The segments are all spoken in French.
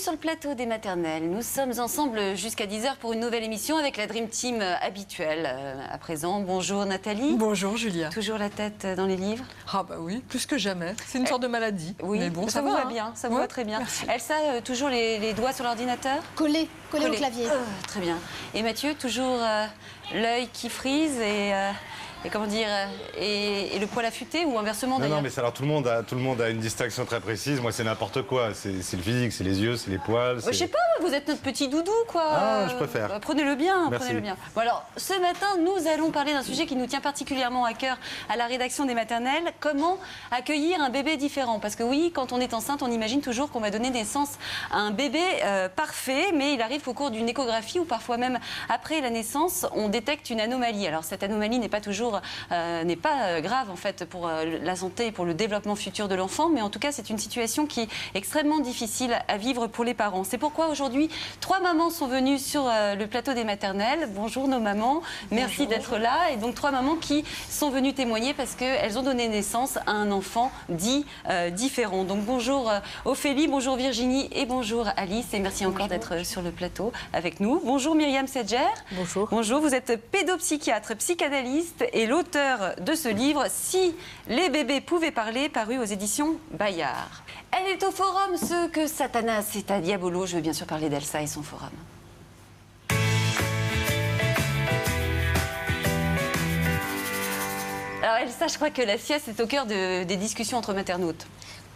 sur le plateau des maternelles. Nous sommes ensemble jusqu'à 10h pour une nouvelle émission avec la Dream Team habituelle. À présent, bonjour Nathalie. Bonjour Julia. Toujours la tête dans les livres? Ah bah oui, plus que jamais. C'est une sorte de maladie. Oui, mais bon, ça vous va hein. bien, ça vous va très bien. Merci. Elsa, toujours les doigts sur l'ordinateur? Collé au clavier. Très bien. Et Mathieu, toujours l'œil qui frise et comment dire, et le poil affûté ou inversement d'ailleurs? Non, mais alors tout le monde a une distinction très précise. Moi, c'est n'importe quoi. C'est le physique, c'est les yeux, c'est les poils. Je sais pas, vous êtes notre petit doudou, quoi. Ah, je préfère. Prenez-le bien, Merci. prenez-le bien. Bon, alors, ce matin, nous allons parler d'un sujet qui nous tient particulièrement à cœur à la rédaction des maternelles. Comment accueillir un bébé différent? Parce que oui, quand on est enceinte, on imagine toujours qu'on va donner naissance à un bébé parfait, mais il arrive qu'au cours d'une échographie ou parfois même après la naissance, on détecte une anomalie. Alors, cette anomalie n'est pas toujours n'est pas grave en fait pour la santé et pour le développement futur de l'enfant, mais en tout cas c'est une situation qui est extrêmement difficile à vivre pour les parents. C'est pourquoi aujourd'hui 3 mamans sont venues sur le plateau des maternelles. Bonjour nos mamans, merci d'être là. Et donc 3 mamans qui sont venues témoigner parce qu'elles ont donné naissance à un enfant dit différent. Donc bonjour Ophélie, bonjour Virginie et bonjour Alice, et merci encore d'être sur le plateau avec nous. Bonjour Myriam Sedger. Bonjour. Bonjour, vous êtes pédopsychiatre, psychanalyste et l'auteur de ce livre « Si les bébés pouvaient parler » paru aux éditions Bayard. Elle est au forum Ce que Satanas est à Diabolo. Je veux bien sûr parler d'Elsa et son forum. Alors Elsa, je crois que la sieste est au cœur des discussions entre maternautes.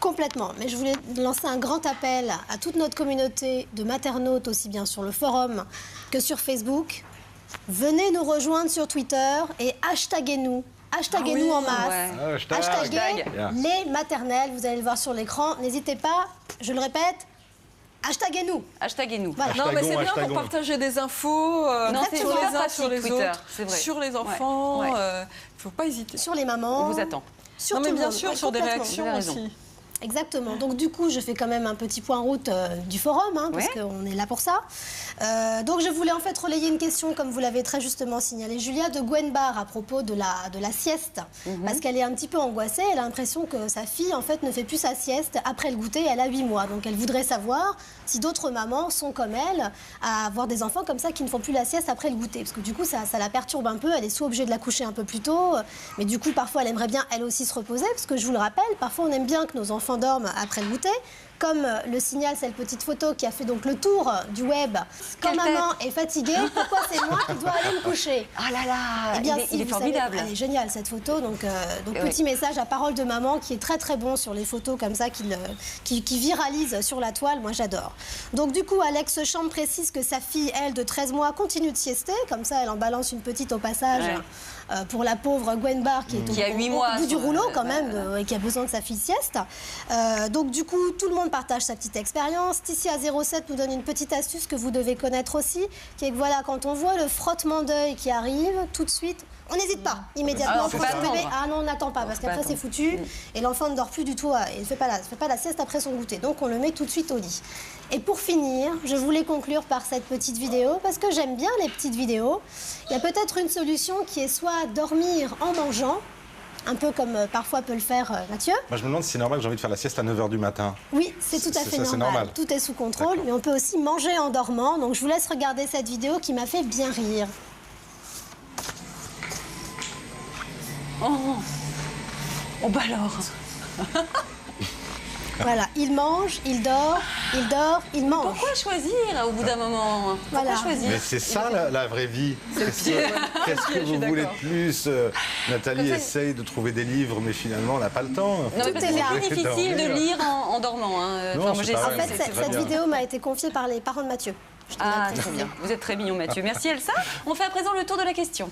Complètement. Mais je voulais lancer un grand appel à toute notre communauté de maternautes, aussi bien sur le forum que sur Facebook. Venez nous rejoindre sur Twitter et hashtaguez-nous. Hashtaguez-nous en masse. Ouais. Hashtaguez les maternelles. Vous allez le voir sur l'écran. N'hésitez pas, je le répète, hashtaguez-nous. Hashtaguez-nous. Voilà. Non, mais c'est bien Hashtagons. pour partager des infos Non, c'est sur super les uns, pratique, sur les Twitter, autres, c'est vrai. sur les enfants. Ouais. Faut pas hésiter. Sur les mamans. On vous attend. Sur Non, mais tout le bien monde. sûr, Ouais, sur des complètement. réactions Vous avez raison. aussi. Exactement. Donc du coup, je fais quand même un petit point route du forum, hein, parce Ouais. qu'on est là pour ça. Donc je voulais en fait relayer une question, comme vous l'avez très justement signalé, Julia, de Gwen Barr à propos de la sieste. Parce qu'elle est un petit peu angoissée, elle a l'impression que sa fille en fait ne fait plus sa sieste après le goûter, elle a 8 mois. Donc elle voudrait savoir si d'autres mamans sont comme elle, à avoir des enfants comme ça qui ne font plus la sieste après le goûter. Parce que du coup, ça la perturbe un peu, elle est soit obligée de la coucher un peu plus tôt, mais du coup, parfois, elle aimerait bien elle aussi se reposer, parce que je vous le rappelle, parfois on aime bien que nos enfants dorment après le goûter, comme le signale cette petite photo qui a fait donc le tour du web. Quand Quelle maman est fatiguée, pourquoi c'est moi qui dois aller me coucher? Ah là là, Eh bien, il est vous formidable. savez, elle est géniale cette photo. Donc Ouais. petit message à parole de maman qui est très très bon sur les photos comme ça qui viralise sur la toile. Moi j'adore. Donc du coup, Alex Chambre précise que sa fille, elle, de 13 mois, continue de siester. Comme ça, elle en balance une petite au passage. Ouais. Pour la pauvre Gwen Barr qui est Qui a 8 au mois bout du sur- rouleau quand même et qui a besoin de sa fille sieste. Donc du coup, tout le monde partage sa petite expérience. Tissia 07 nous donne une petite astuce que vous devez connaître aussi, qui est que voilà, quand on voit le frottement d'œil qui arrive, tout de suite, on n'hésite pas immédiatement. Ah, on peut pour pas son bébé. attendre. Ah non, on n'attend pas parce peut qu'après pas c'est foutu et l'enfant ne dort plus du tout. Il ne fait pas la sieste après son goûter. Donc on le met tout de suite au lit. Et pour finir, je voulais conclure par cette petite vidéo parce que j'aime bien les petites vidéos. Il y a peut-être une solution qui est soit dormir en mangeant, un peu comme parfois peut le faire Mathieu. Moi, je me demande si c'est normal que j'ai envie de faire la sieste à 9h du matin. Oui, c'est tout à C'est fait ça, c'est normal. normal. Tout est sous contrôle, D'accord. mais on peut aussi manger en dormant. Donc je vous laisse regarder cette vidéo qui m'a fait bien rire. Oh bah alors. Voilà, il mange, il dort, il dort, il mange. Pourquoi choisir au bout d'un moment? Pourquoi Voilà. choisir? Mais c'est ça la vraie vie. Qu'est-ce que vous voulez de plus? Nathalie Comme ça, essaye de trouver des livres, mais finalement, on n'a pas le temps. Non, mais parce que est là. c'est plus difficile de Dormir. lire en dormant. Hein. Non, moi, c'est j'ai pas essayé, vrai, En fait, c'est cette très bien. vidéo m'a été confiée par les parents de Mathieu. Je tenais à Ah, préciser. très bien. Vous êtes très mignon, Mathieu. Merci, Elsa. On fait à présent le tour de la question.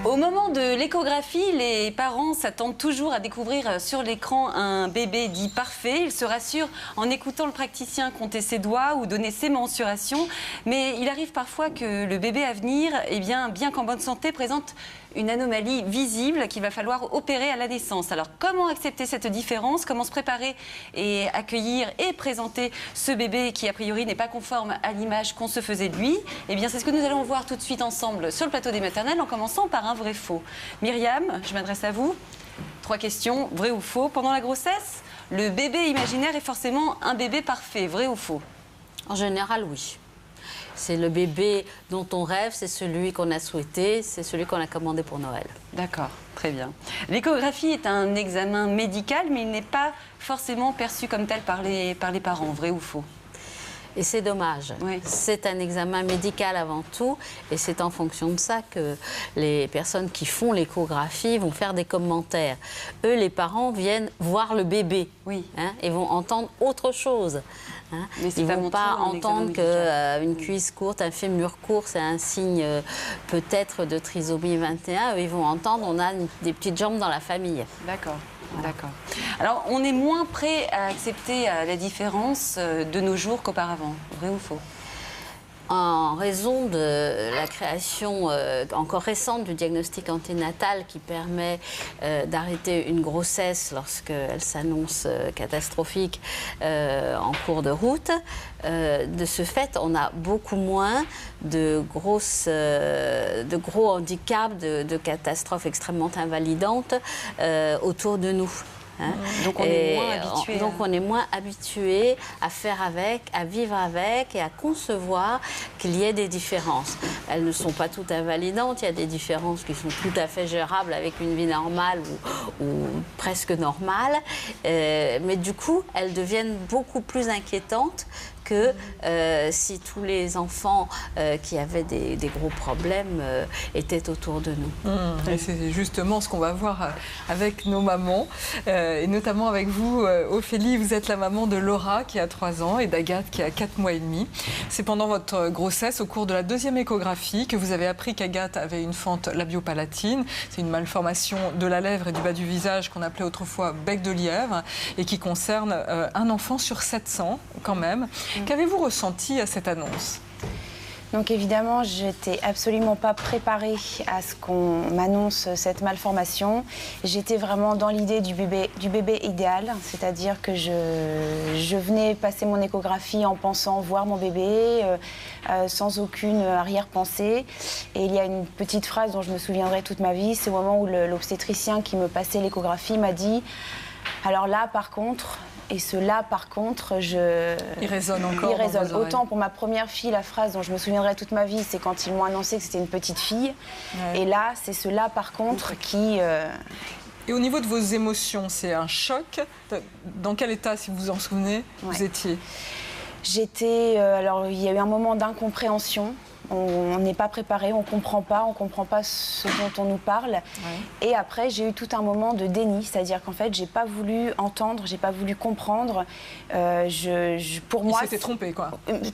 Au moment de l'échographie, les parents s'attendent toujours à découvrir sur l'écran un bébé dit parfait. Ils se rassurent en écoutant le praticien compter ses doigts ou donner ses mensurations. Mais il arrive parfois que le bébé à venir, eh bien qu'en bonne santé, présente une anomalie visible qu'il va falloir opérer à la naissance. Alors, comment accepter cette différence? Comment se préparer et accueillir et présenter ce bébé qui, a priori, n'est pas conforme à l'image qu'on se faisait de lui? Eh bien, c'est ce que nous allons voir tout de suite ensemble sur le plateau des maternelles, en commençant par un vrai faux. Myriam, je m'adresse à vous. 3 questions, vrai ou faux. Pendant la grossesse, le bébé imaginaire est forcément un bébé parfait, vrai ou faux? En général, oui. C'est le bébé dont on rêve, c'est celui qu'on a souhaité, c'est celui qu'on a commandé pour Noël. D'accord, très bien. L'échographie est un examen médical, mais il n'est pas forcément perçu comme tel par les parents, vrai ou faux? Et c'est dommage. Oui. C'est un examen médical avant tout, et c'est en fonction de ça que les personnes qui font l'échographie vont faire des commentaires. Eux, les parents, viennent voir le bébé, Oui. et vont entendre autre chose. Mais c'est Ils ne pas vont montré pas dans l'examen entendre médical. qu'une cuisse courte, un fémur court, c'est un signe peut-être de trisomie 21. Eux, ils vont entendre on a des petites jambes dans la famille. D'accord. D'accord. Alors, on est moins prêt à accepter la différence de nos jours qu'auparavant, vrai ou faux? En raison de la création encore récente du diagnostic anténatal qui permet d'arrêter une grossesse lorsqu'elle s'annonce catastrophique en cours de route, de ce fait, on a beaucoup moins de gros handicaps, de catastrophes extrêmement invalidantes autour de nous. Donc on est moins habitué. Donc on est moins habitué à faire avec, à vivre avec et à concevoir qu'il y ait des différences. Elles ne sont pas toutes invalidantes, il y a des différences qui sont tout à fait gérables avec une vie normale ou presque normale, mais du coup elles deviennent beaucoup plus inquiétantes que si tous les enfants qui avaient des gros problèmes étaient autour de nous. Et c'est justement ce qu'on va voir avec nos mamans, et notamment avec vous, Ophélie. Vous êtes la maman de Laura qui a 3 ans et d'Agathe qui a 4 mois et demi. C'est pendant votre grossesse, au cours de la 2e échographie, que vous avez appris qu'Agathe avait une fente labiopalatine. C'est une malformation de la lèvre et du bas du visage qu'on appelait autrefois bec de lièvre et qui concerne un enfant sur 700 quand même. Qu'avez-vous ressenti à cette annonce? Donc évidemment, je n'étais absolument pas préparée à ce qu'on m'annonce cette malformation. J'étais vraiment dans l'idée du bébé idéal, c'est-à-dire que je venais passer mon échographie en pensant voir mon bébé, sans aucune arrière-pensée. Et il y a une petite phrase dont je me souviendrai toute ma vie, c'est au moment où l'obstétricien qui me passait l'échographie m'a dit « Alors là, par contre... » Et ce là, par contre, il résonne encore. Il résonne. Autant pour ma première fille, la phrase dont je me souviendrai toute ma vie, c'est quand ils m'ont annoncé que c'était une petite fille. Ouais. Et là, c'est ce là, par contre, qui... Et au niveau de vos émotions, c'est un choc. Dans quel état, si vous vous en souvenez, vous étiez? J'étais... alors, il y a eu un moment d'incompréhension. On n'est pas préparé, on ne comprend pas ce dont on nous parle. Ouais. Et après, j'ai eu tout un moment de déni, c'est-à-dire qu'en fait, j'ai pas voulu entendre, j'ai pas voulu comprendre. Pour moi, il s'était trompé, quoi.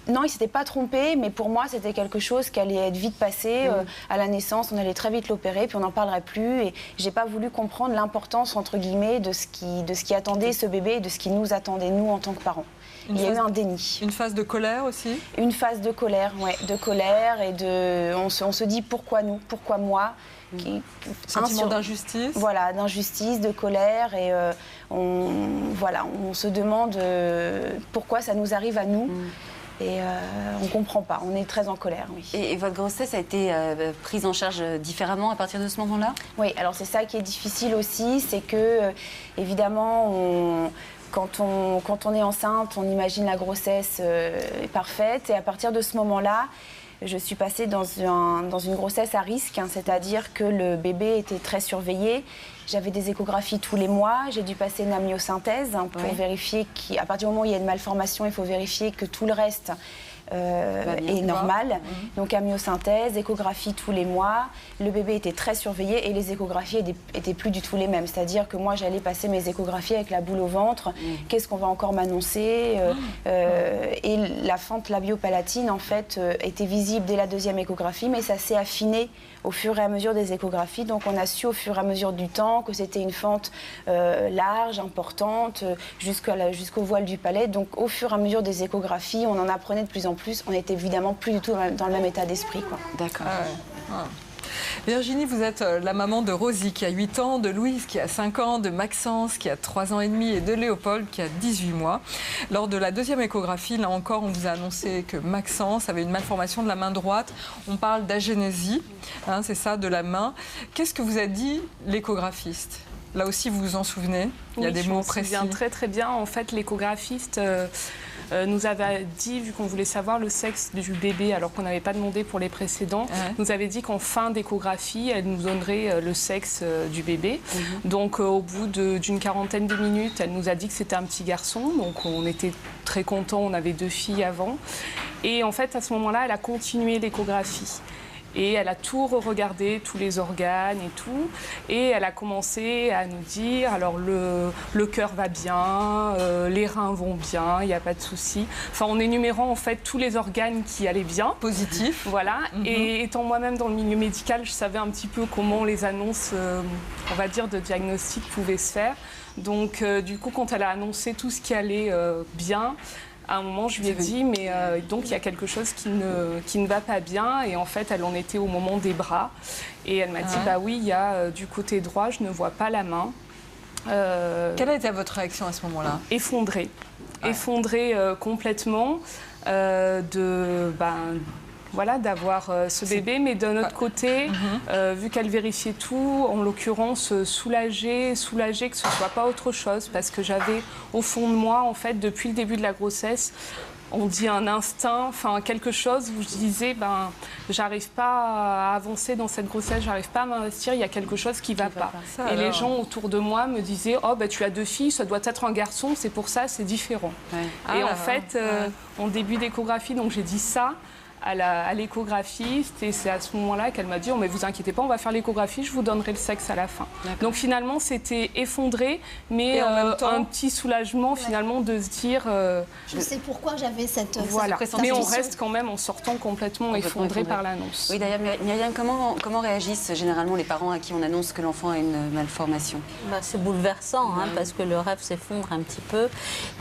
Non, il s'était pas trompé, mais pour moi, c'était quelque chose qui allait être vite passé. À la naissance, on allait très vite l'opérer, puis on n'en parlerait plus. Et j'ai pas voulu comprendre l'importance, entre guillemets, de ce qui attendait ce bébé et de ce qui nous attendait, nous, en tant que parents. Il y a eu un déni. Une phase de colère aussi? Une phase de colère, ouais, de colère et on se dit pourquoi nous, pourquoi moi. Sentiment d'injustice. Voilà, d'injustice, de colère et on se demande pourquoi ça nous arrive à nous. Et on ne comprend pas, on est très en colère, oui. Et votre grossesse a été prise en charge différemment à partir de ce moment-là? Oui, alors c'est ça qui est difficile aussi, c'est que évidemment quand on est enceinte, on imagine la grossesse parfaite. Et à partir de ce moment-là, je suis passée dans une grossesse à risque, c'est-à-dire que le bébé était très surveillé. J'avais des échographies tous les mois. J'ai dû passer une amniosynthèse pour vérifier qu'à partir du moment où il y a une malformation, il faut vérifier que tout le reste est normal. Donc amniosynthèse, échographie tous les mois. Le bébé était très surveillé et les échographies étaient plus du tout les mêmes. C'est-à-dire que moi, j'allais passer mes échographies avec la boule au ventre. Qu'est-ce qu'on va encore m'annoncer Et la fente labiopalatine, en fait, était visible dès la 2e échographie, mais ça s'est affiné au fur et à mesure des échographies. Donc on a su au fur et à mesure du temps que c'était une fente large, importante, jusqu'au voile du palais. Donc au fur et à mesure des échographies, on en apprenait de plus en plus. On n'était évidemment plus du tout dans le même état d'esprit. D'accord. Virginie, vous êtes la maman de Rosie qui a 8 ans, de Louise qui a 5 ans, de Maxence qui a 3 ans et demi et de Léopold qui a 18 mois. Lors de la 2e échographie, là encore, on vous a annoncé que Maxence avait une malformation de la main droite. On parle d'agénésie, c'est ça, de la main. Qu'est-ce que vous a dit l'échographiste? Là aussi, vous vous en souvenez? Il y a des mots précis. Je me souviens très très bien. En fait, l'échographiste nous avait dit, vu qu'on voulait savoir le sexe du bébé alors qu'on n'avait pas demandé pour les précédents, nous avait dit qu'en fin d'échographie, elle nous donnerait le sexe du bébé. Donc au bout d'une quarantaine de minutes, elle nous a dit que c'était un petit garçon. Donc on était très contents, on avait 2 filles avant. Et en fait, à ce moment-là, elle a continué l'échographie. Et elle a tout re-regardé, tous les organes et tout. Et elle a commencé à nous dire, alors le cœur va bien, les reins vont bien, il n'y a pas de souci. Enfin, en énumérant en fait tous les organes qui allaient bien. Positif. Voilà. Et étant moi-même dans le milieu médical, je savais un petit peu comment les annonces, on va dire, de diagnostic pouvaient se faire. Donc, du coup, quand elle a annoncé tout ce qui allait bien, à un moment, je lui ai dit, mais donc il y a quelque chose qui ne va pas bien. Et en fait, elle en était au moment des bras. Et elle m'a dit, bah oui, il y a du côté droit, je ne vois pas la main. Quelle a été votre réaction à ce moment-là? Effondrée. Effondrée complètement voilà, d'avoir ce bébé, mais d'un autre côté, vu qu'elle vérifiait tout, en l'occurrence soulagée que ce soit pas autre chose, parce que j'avais au fond de moi, en fait, depuis le début de la grossesse, on dit un instinct, enfin quelque chose où je disais, j'arrive pas à avancer dans cette grossesse, j'arrive pas à m'investir, il y a quelque chose qui va pas. Et les gens autour de moi me disaient, oh tu as 2 filles, ça doit être un garçon, c'est pour ça, c'est différent. Et en fait, en début d'échographie, donc j'ai dit ça à l'échographiste, et c'est à ce moment-là qu'elle m'a dit, oh, mais vous inquiétez pas, on va faire l'échographie, je vous donnerai le sexe à la fin. Donc finalement, c'était effondré, mais en même temps, un petit soulagement finalement de se dire... je sais pourquoi j'avais cette mais on reste quand même en sortant complètement effondré par l'annonce. Oui, d'ailleurs, Myriam, comment réagissent généralement les parents à qui on annonce que l'enfant a une malformation? C'est bouleversant, parce que le rêve s'effondre un petit peu,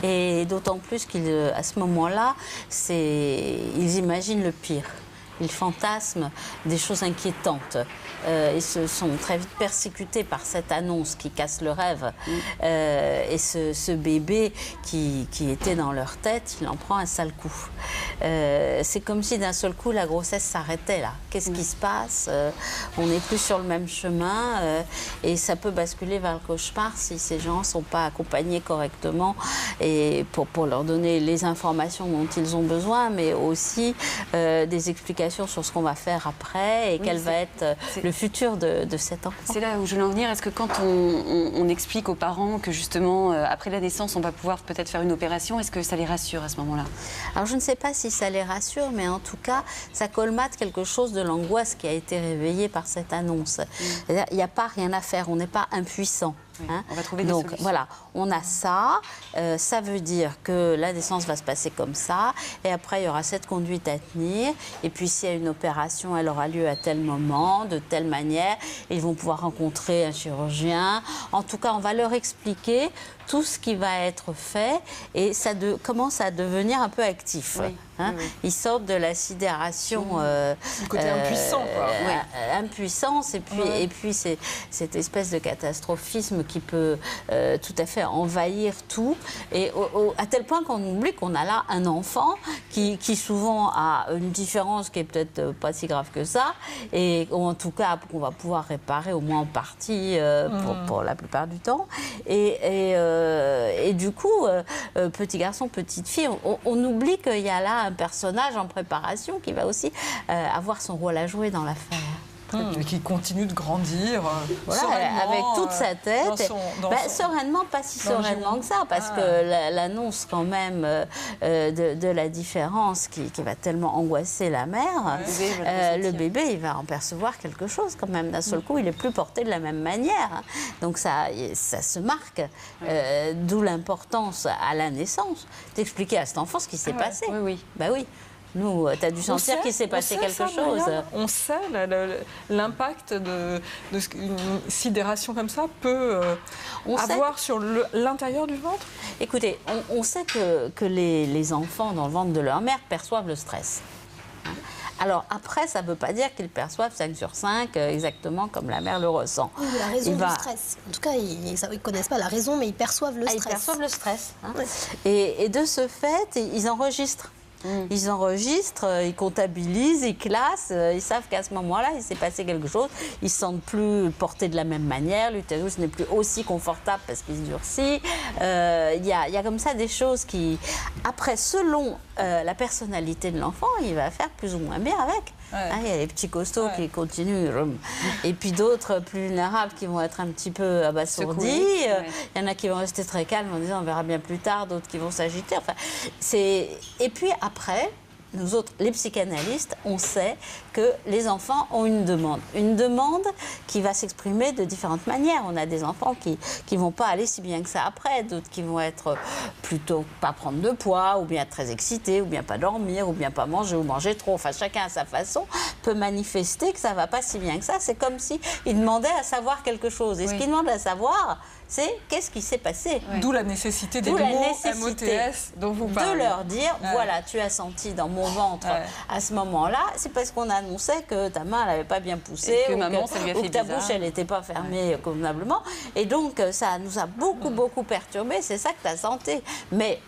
et d'autant plus qu'à ce moment-là, ils imaginent le pire. Ils fantasment des choses inquiétantes. Ils se sont très vite persécutés par cette annonce qui casse le rêve. Et ce bébé qui était dans leur tête, il en prend un sale coup. C'est comme si d'un seul coup la grossesse s'arrêtait là. Qu'est-ce qui se passe? On n'est plus sur le même chemin et ça peut basculer vers le cauchemar si ces gens ne sont pas accompagnés correctement et pour leur donner les informations dont ils ont besoin, mais aussi des explications sur ce qu'on va faire après et quel va être le futur de cet enfant. C'est là où je voulais en venir. Est-ce que quand on explique aux parents que justement, après la naissance, on va pouvoir peut-être faire une opération, est-ce que ça les rassure à ce moment-là? Alors je ne sais pas si ça les rassure, mais en tout cas, ça colmate quelque chose de l'angoisse qui a été réveillée par cette annonce. Il n'y a pas rien à faire, on n'est pas impuissant. On va trouver des solutions. Voilà, on a ça, ça veut dire que la naissance va se passer comme ça, et après il y aura cette conduite à tenir, et puis s'il y a une opération, elle aura lieu à tel moment, de telle manière, ils vont pouvoir rencontrer un chirurgien. En tout cas, on va leur expliquer tout ce qui va être fait, et ça commence à devenir un peu actif. Ils sortent de la sidération. Le côté impuissant, quoi. Impuissance, et puis c'est cette espèce de catastrophisme qui peut tout à fait envahir tout, et à tel point qu'on oublie qu'on a là un enfant qui souvent a une différence qui est peut-être pas si grave que ça, et en tout cas qu'on va pouvoir réparer au moins en partie pour la plupart du temps. Et du coup, petit garçon, petite fille, on oublie qu'il y a là un personnage en préparation qui va aussi avoir son rôle à jouer dans l'affaire. Et qui continue de grandir avec toute sa tête. Sereinement, pas si sereinement que ça, parce que l'annonce quand même de la différence qui va tellement angoisser la mère, le bébé, il va en percevoir quelque chose quand même. D'un seul coup, il n'est plus porté de la même manière. Donc ça se marque, d'où l'importance à la naissance d'expliquer à cet enfant ce qui s'est passé. Bah oui. Nous, tu as dû sentir qu'il s'est passé quelque chose. On sait l'impact d'une sidération comme ça peut avoir sur l'intérieur du ventre. Écoutez, on sait que les enfants dans le ventre de leur mère perçoivent le stress. Alors après, ça ne veut pas dire qu'ils perçoivent 5 sur 5 exactement comme la mère le ressent. Oui, la raison du stress. En tout cas, ils ne connaissent pas la raison, mais ils perçoivent le stress. Ils perçoivent le stress. Et de ce fait, ils enregistrent Ils enregistrent, ils comptabilisent, ils classent. Ils savent qu'à ce moment-là, il s'est passé quelque chose. Ils ne se sentent plus portés de la même manière. L'utérus n'est plus aussi confortable parce qu'il se durcit. Il y a comme ça des choses qui, après, selon la personnalité de l'enfant, il va faire plus ou moins bien avec. Il y a les petits costauds qui continuent. Et puis d'autres plus vulnérables qui vont être un petit peu abasourdis. Il y en a qui vont rester très calmes en disant on verra bien plus tard, d'autres qui vont s'agiter. Enfin, et puis après, nous autres, les psychanalystes, on sait que les enfants ont une demande qui va s'exprimer de différentes manières. On a des enfants qui vont pas aller si bien que ça après, d'autres qui vont être plutôt pas prendre de poids, ou bien très excités, ou bien pas dormir, ou bien pas manger, ou manger trop. Enfin, chacun à sa façon peut manifester que ça va pas si bien que ça. C'est comme si il demandait à savoir quelque chose. Et ce qu'il demande à savoir, c'est qu'est-ce qui s'est passé. D'où la nécessité des mots MOTS dont vous parlez. De leur dire, voilà, tu as senti dans mon ventre à ce moment-là, c'est parce qu'on annonçait que ta main, elle n'avait pas bien poussé, et que maman, ça lui a fait ou que ta bizarre. bouche, elle n'était pas fermée convenablement. Et donc, ça nous a beaucoup perturbés. C'est ça que tu as senti. Mais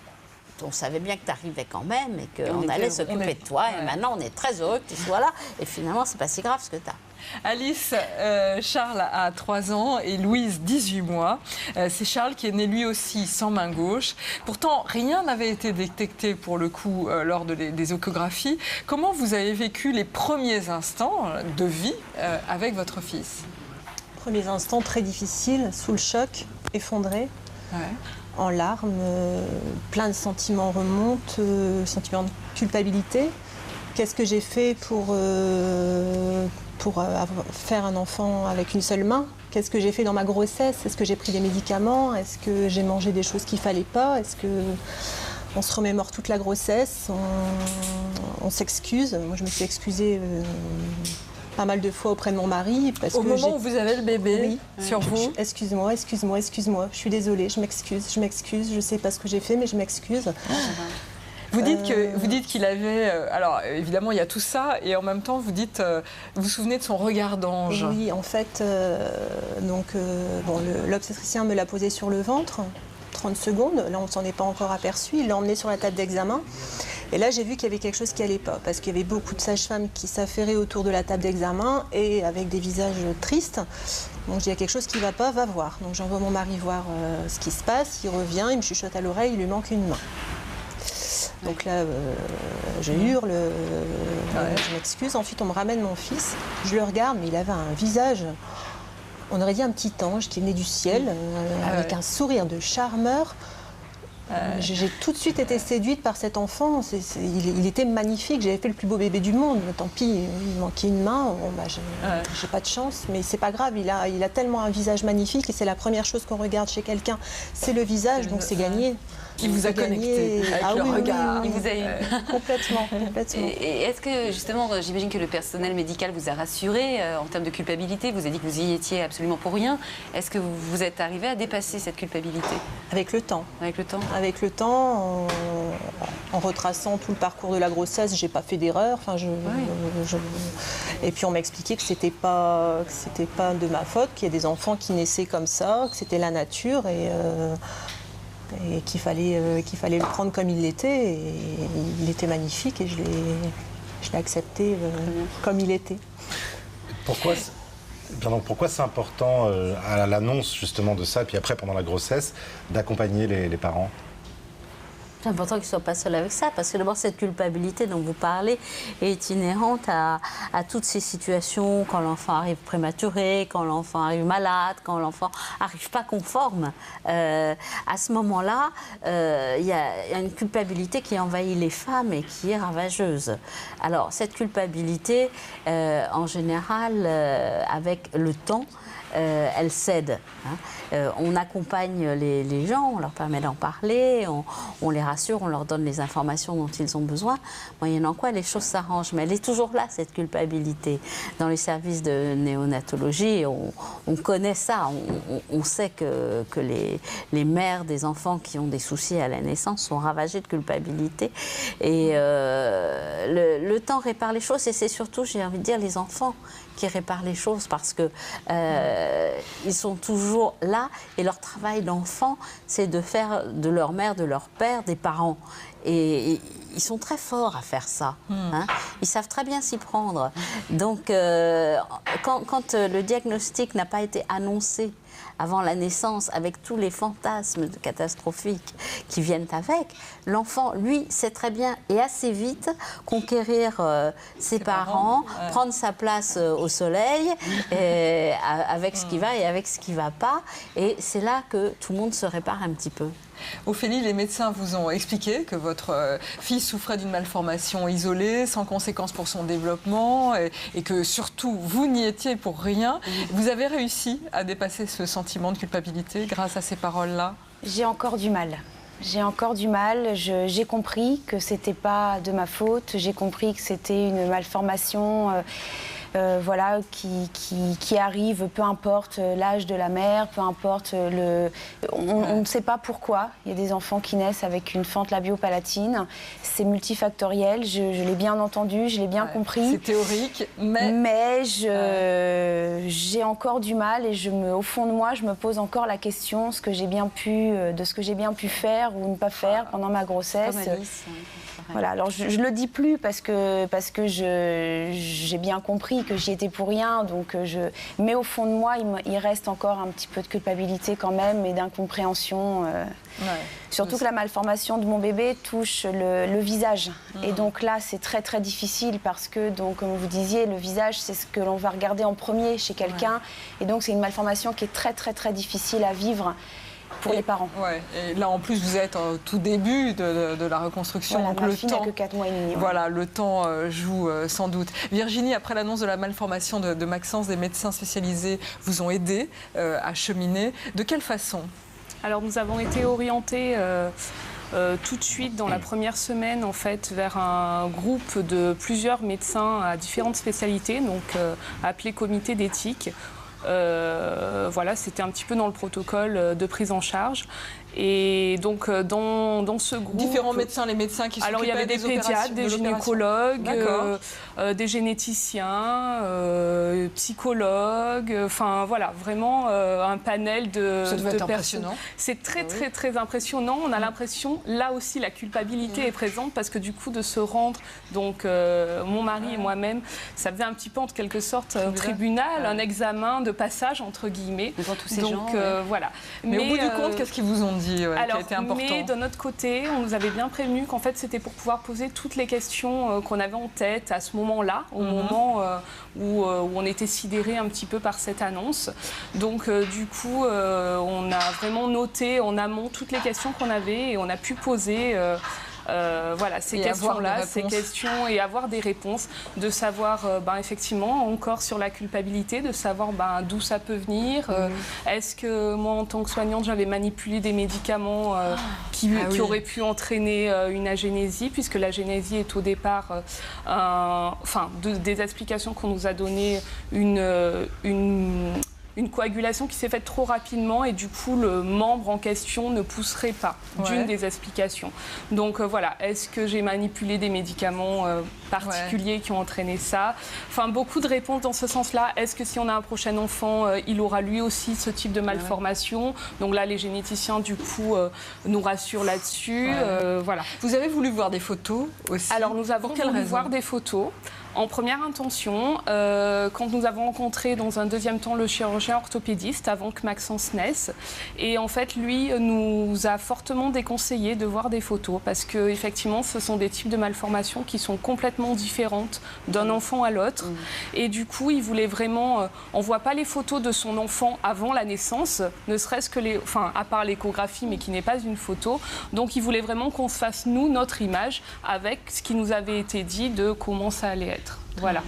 on savait bien que tu arrivais quand même et qu'on allait s'occuper de toi. Et maintenant, on est très heureux que tu sois là. Et finalement, c'est pas si grave ce que tu as. Alice, Charles a 3 ans et Louise 18 mois. C'est Charles qui est né lui aussi sans main gauche. Pourtant, rien n'avait été détecté pour le coup lors des échographies. Comment vous avez vécu les premiers instants de vie avec votre fils? Premiers instants très difficiles, sous le choc, effondré, en larmes, plein de sentiments remontent, sentiments de culpabilité. Qu'est-ce que j'ai fait pour faire un enfant avec une seule main? Qu'est-ce que j'ai fait dans ma grossesse? Est-ce que j'ai pris des médicaments? Est-ce que j'ai mangé des choses qu'il ne fallait pas? Est-ce qu'on se remémore toute la grossesse? On s'excuse. Moi, je me suis excusée pas mal de fois auprès de mon mari. Au moment où vous avez le bébé sur vous? Excuse-moi. Je suis désolée, je m'excuse. Je ne sais pas ce que j'ai fait, mais je m'excuse. Vous dites qu'il avait... alors, évidemment, il y a tout ça, et en même temps, vous dites... vous vous souvenez de son regard d'ange? Oui, en fait, l'obstétricien me l'a posé sur le ventre, 30 secondes. Là, on ne s'en est pas encore aperçu. Il l'a emmené sur la table d'examen. Et là, j'ai vu qu'il y avait quelque chose qui n'allait pas, parce qu'il y avait beaucoup de sages-femmes qui s'affairaient autour de la table d'examen, et avec des visages tristes. Donc, je dis, il y a quelque chose qui ne va pas, va voir. Donc, j'envoie mon mari voir ce qui se passe. Il revient, il me chuchote à l'oreille, il lui manque une main. Donc là, je hurle, je m'excuse. Ensuite, on me ramène mon fils. Je le regarde, mais il avait un visage, on aurait dit un petit ange qui venait du ciel, avec un sourire de charmeur. J'ai tout de suite été séduite par cet enfant. Il était magnifique. J'avais fait le plus beau bébé du monde. Tant pis, il manquait une main. Bon, j'ai pas de chance, mais c'est pas grave. Il a tellement un visage magnifique, et c'est la première chose qu'on regarde chez quelqu'un, c'est le visage. Donc c'est gagné. Il vous a connecté avec le regard. Il vous a eu. Complètement. Et est-ce que, justement, j'imagine que le personnel médical vous a rassuré en termes de culpabilité? Vous a dit que vous y étiez absolument pour rien. Est-ce que vous êtes arrivé à dépasser cette culpabilité? Avec le temps. Avec le temps? Avec le temps, en retraçant tout le parcours de la grossesse, j'ai pas fait d'erreur. Et puis on m'a expliqué que c'était pas de ma faute, qu'il y a des enfants qui naissaient comme ça, que c'était la nature, et qu'il fallait le prendre comme il l'était. Et il était magnifique, et je l'ai accepté comme il était. Pourquoi c'est important à l'annonce justement de ça, et puis après pendant la grossesse, d'accompagner les parents? C'est important qu'ils ne soient pas seuls avec ça, parce que d'abord, cette culpabilité dont vous parlez est inhérente à toutes ces situations, quand l'enfant arrive prématuré, quand l'enfant arrive malade, quand l'enfant n'arrive pas conforme. À ce moment-là, il y a une culpabilité qui envahit les femmes et qui est ravageuse. Alors, cette culpabilité, en général, avec le temps, elle cède. On accompagne les gens, on leur permet d'en parler, on les rassure, on leur donne les informations dont ils ont besoin. Moyennant quoi, les choses s'arrangent. Mais elle est toujours là, cette culpabilité. Dans les services de néonatologie, on connaît ça. On sait que les mères des enfants qui ont des soucis à la naissance sont ravagées de culpabilité. Et le temps répare les choses. Et c'est surtout, j'ai envie de dire, les enfants qui réparent les choses, parce que ils sont toujours là, et leur travail d'enfant, c'est de faire de leur mère, de leur père, des parents. Et ils sont très forts à faire ça. Hein. Ils savent très bien s'y prendre. Donc, quand le diagnostic n'a pas été annoncé avant la naissance, avec tous les fantasmes catastrophiques qui viennent avec, l'enfant, lui, sait très bien et assez vite conquérir ses parents, prendre sa place au soleil, avec ce qui va et avec ce qui ne va pas. Et c'est là que tout le monde se répare un petit peu. Ophélie, les médecins vous ont expliqué que votre fille souffrait d'une malformation isolée, sans conséquence pour son développement, et que surtout, vous n'y étiez pour rien. Vous avez réussi à dépasser ce sentiment de culpabilité grâce à ces paroles-là? J'ai encore du mal. J'ai encore du mal. J'ai compris que c'était pas de ma faute. J'ai compris que c'était une malformation voilà, qui arrive, peu importe l'âge de la mère, peu importe on ne sait pas pourquoi. Il y a des enfants qui naissent avec une fente labio-palatine. C'est multifactoriel, je l'ai bien entendu, je l'ai bien compris. C'est théorique, mais j'ai encore du mal et au fond de moi, je me pose encore la question de ce que j'ai bien pu faire ou ne pas faire pendant ma grossesse. Comme Alice. Voilà, alors je le dis plus parce que j'ai bien compris que j'y étais pour rien, mais au fond de moi, il reste encore un petit peu de culpabilité quand même et d'incompréhension. Surtout que la malformation de mon bébé touche le visage. Et donc là, c'est très très difficile parce que, donc, comme vous disiez, le visage, c'est ce que l'on va regarder en premier chez quelqu'un. Et donc, c'est une malformation qui est très très très difficile à vivre pour les parents. Et là, en plus, vous êtes au tout début de la reconstruction. Voilà, donc ma fille n'a que 4 mois et demi. Voilà, le temps joue sans doute. Virginie, après l'annonce de la malformation de Maxence, des médecins spécialisés vous ont aidé à cheminer. De quelle façon? Alors, nous avons été orientés tout de suite dans la première semaine en fait vers un groupe de plusieurs médecins à différentes spécialités, donc appelé comité d'éthique. Voilà, c'était un petit peu dans le protocole de prise en charge. Et donc, dans ce groupe... Différents médecins, les médecins qui s'occupaient alors, il y avait des pédiatres, des gynécologues, des généticiens, psychologues, enfin, voilà, vraiment un panel de Ça devait être personnes. impressionnant. C'est très, très, très impressionnant. On a l'impression, là aussi, la culpabilité est présente parce que du coup, de se rendre, donc, mon mari et moi-même, ça faisait un petit peu, en quelque sorte, un tribunal, un examen de passage, entre guillemets. Devant tous ces donc, gens, voilà. Mais au bout du compte, qu'est-ce qu'ils vous ont dit qui a été important? Mais de notre côté, on nous avait bien prévenu qu'en fait, c'était pour pouvoir poser toutes les questions qu'on avait en tête à ce moment-là, au moment où on était sidérés un petit peu par cette annonce. Donc, du coup, on a vraiment noté en amont toutes les questions qu'on avait et on a pu poser... voilà, ces questions-là, ces questions et avoir des réponses, de savoir effectivement encore sur la culpabilité, de savoir d'où ça peut venir. Est-ce que moi, en tant que soignante, j'avais manipulé des médicaments qui auraient pu entraîner une agénésie, puisque l'agénésie est au départ, des explications qu'on nous a données, une coagulation qui s'est faite trop rapidement et du coup le membre en question ne pousserait pas, d'une des explications. Donc voilà, est-ce que j'ai manipulé des médicaments particuliers qui ont entraîné ça? Enfin, beaucoup de réponses dans ce sens-là. Est-ce que si on a un prochain enfant, il aura lui aussi ce type de malformation? Donc là, les généticiens du coup nous rassurent là-dessus. Voilà. Vous avez voulu voir des photos aussi? Alors nous avons voulu voir des photos. En première intention, quand nous avons rencontré dans un deuxième temps le chirurgien orthopédiste avant que Maxence naisse, et en fait lui nous a fortement déconseillé de voir des photos parce que effectivement ce sont des types de malformations qui sont complètement différentes d'un enfant à l'autre, et du coup il voulait vraiment, on voit pas les photos de son enfant avant la naissance, ne serait-ce que à part l'échographie mais qui n'est pas une photo, donc il voulait vraiment qu'on se fasse nous notre image avec ce qui nous avait été dit de comment ça allait être. Voilà.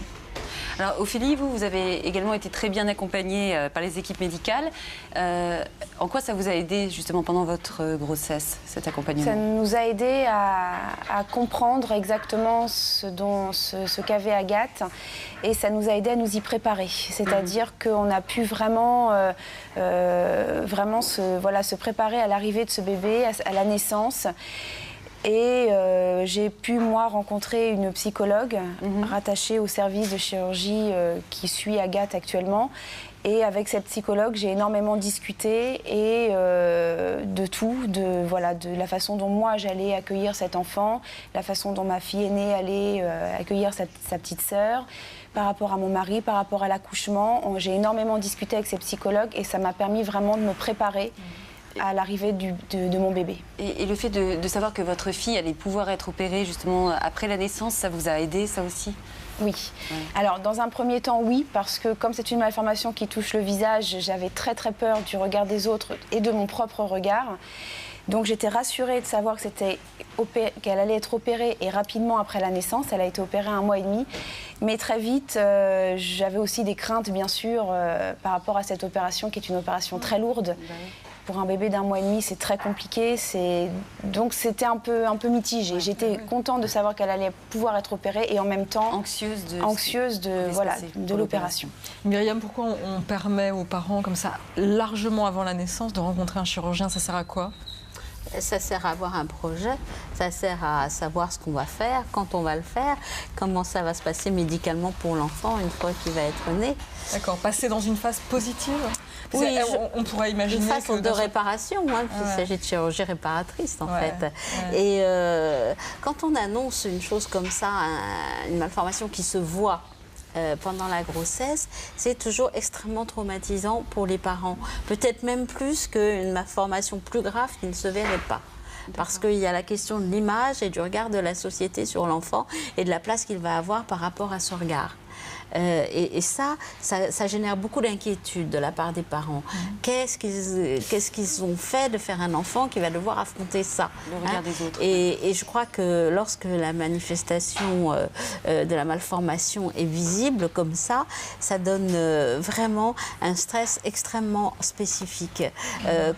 Alors Ophélie, vous avez également été très bien accompagnée par les équipes médicales. En quoi ça vous a aidé justement pendant votre grossesse, cet accompagnement? Ça nous a aidé à comprendre exactement ce qu'avait Agathe, et ça nous a aidé à nous y préparer. C'est-à-dire qu'on a pu vraiment se préparer à l'arrivée de ce bébé, à la naissance. Et j'ai pu, moi, rencontrer une psychologue rattachée au service de chirurgie qui suit Agathe actuellement. Et avec cette psychologue, j'ai énormément discuté et de tout, de la façon dont moi j'allais accueillir cet enfant, la façon dont ma fille aînée allait accueillir sa petite sœur, par rapport à mon mari, par rapport à l'accouchement. J'ai énormément discuté avec ces psychologues et ça m'a permis vraiment de me préparer à l'arrivée de mon bébé. Et le fait de savoir que votre fille allait pouvoir être opérée justement après la naissance, ça vous a aidé, ça aussi? Oui. Ouais. Alors, dans un premier temps, oui, parce que comme c'est une malformation qui touche le visage, j'avais très très peur du regard des autres et de mon propre regard. Donc, j'étais rassurée de savoir qu'elle allait être opérée et rapidement après la naissance. Elle a été opérée 1 mois et demi. Mais très vite, j'avais aussi des craintes, bien sûr, par rapport à cette opération qui est une opération très lourde. Pour un bébé d'1 mois et demi, c'est très compliqué. Donc c'était un peu mitigé. J'étais contente de savoir qu'elle allait pouvoir être opérée et en même temps anxieuse de l'opération. Myriam, pourquoi on permet aux parents comme ça, largement avant la naissance, de rencontrer un chirurgien? Ça sert à quoi? Ça sert à avoir un projet, ça sert à savoir ce qu'on va faire, quand on va le faire, comment ça va se passer médicalement pour l'enfant une fois qu'il va être né. D'accord, passer dans une phase positive? Oui, on pourrait imaginer une phase de réparation, puisqu'il s'agit de chirurgie réparatrice en fait. Et quand on annonce une chose comme ça, une malformation qui se voit pendant la grossesse, c'est toujours extrêmement traumatisant pour les parents. Peut-être même plus qu'une malformation plus grave qui ne se verrait pas. Parce qu'il y a la question de l'image et du regard de la société sur l'enfant et de la place qu'il va avoir par rapport à ce regard. Et ça génère beaucoup d'inquiétude de la part des parents. Qu'est-ce qu'ils ont fait de faire un enfant qui va devoir affronter ça, le regard des autres. Et je crois que lorsque la manifestation de la malformation est visible comme ça donne vraiment un stress extrêmement spécifique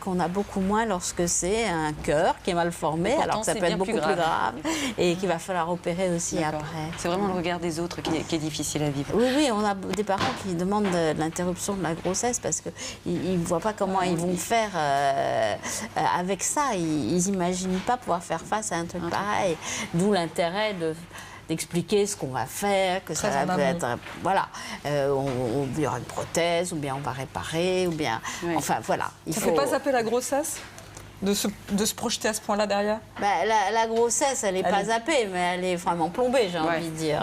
qu'on a beaucoup moins lorsque c'est un cœur qui est mal formé, alors que ça peut être beaucoup plus grave et qu'il va falloir opérer aussi après. C'est vraiment le regard des autres qui est difficile à vivre. Oui, on a des parents qui demandent de l'interruption de la grossesse parce qu'ils ne voient pas comment ils vont faire avec ça. Ils n'imaginent pas pouvoir faire face à un truc pareil. D'où l'intérêt d'expliquer ce qu'on va faire, que ça va être... Voilà, il y aura une prothèse, ou bien on va réparer, ou bien... Enfin, voilà. Ça ne fait pas zapper la grossesse de se projeter à ce point-là derrière? La grossesse, elle n'est pas zappée, mais elle est vraiment plombée, j'ai envie de dire.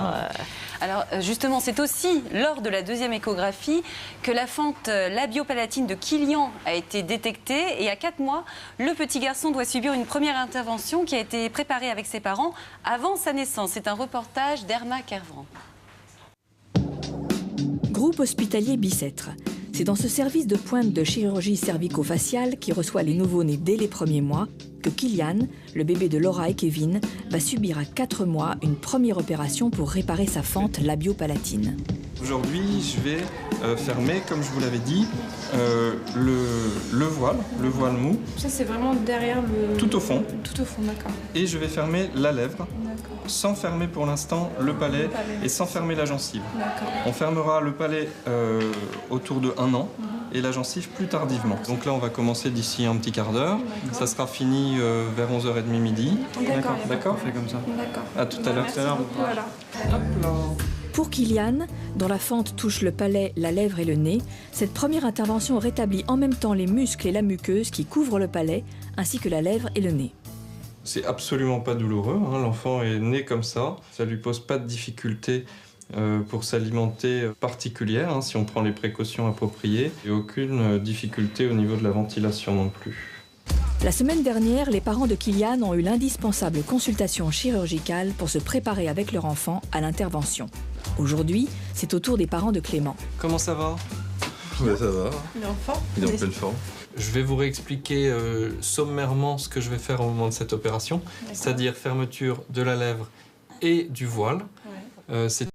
Alors justement, c'est aussi lors de la 2e échographie que la fente labiopalatine de Kylian a été détectée. Et à 4 mois, le petit garçon doit subir une première intervention qui a été préparée avec ses parents avant sa naissance. C'est un reportage d'Erma Kervran. Groupe hospitalier Bicêtre. C'est dans ce service de pointe de chirurgie cervico-faciale qui reçoit les nouveau-nés dès les premiers mois que Kylian, le bébé de Laura et Kevin, va subir à 4 mois une première opération pour réparer sa fente labiopalatine. Aujourd'hui, je vais fermer, comme je vous l'avais dit, le voile mou. Ça, c'est vraiment derrière le... Tout au fond. Tout au fond, d'accord. Et je vais fermer la lèvre, sans fermer pour l'instant le palais et sans fermer la gencive. On fermera le palais autour de 1 an et la gencive plus tardivement. Donc là, on va commencer d'ici un petit quart d'heure. Ça sera fini vers 11h30 midi. D'accord, on fait comme ça. D'accord. À tout à l'heure. Voilà. Hop là. Pour Kylian, dont la fente touche le palais, la lèvre et le nez, cette première intervention rétablit en même temps les muscles et la muqueuse qui couvrent le palais, ainsi que la lèvre et le nez. C'est absolument pas douloureux, l'enfant est né comme ça, ça lui pose pas de difficulté pour s'alimenter particulière, si on prend les précautions appropriées, et aucune difficulté au niveau de la ventilation non plus. La semaine dernière, les parents de Kylian ont eu l'indispensable consultation chirurgicale pour se préparer avec leur enfant à l'intervention. Aujourd'hui, c'est au tour des parents de Clément. Comment ça va? Ouais, ça va. L'enfant? Il est en pleine forme. Je vais vous réexpliquer sommairement ce que je vais faire au moment de cette opération, c'est-à-dire fermeture de la lèvre et du voile. C'est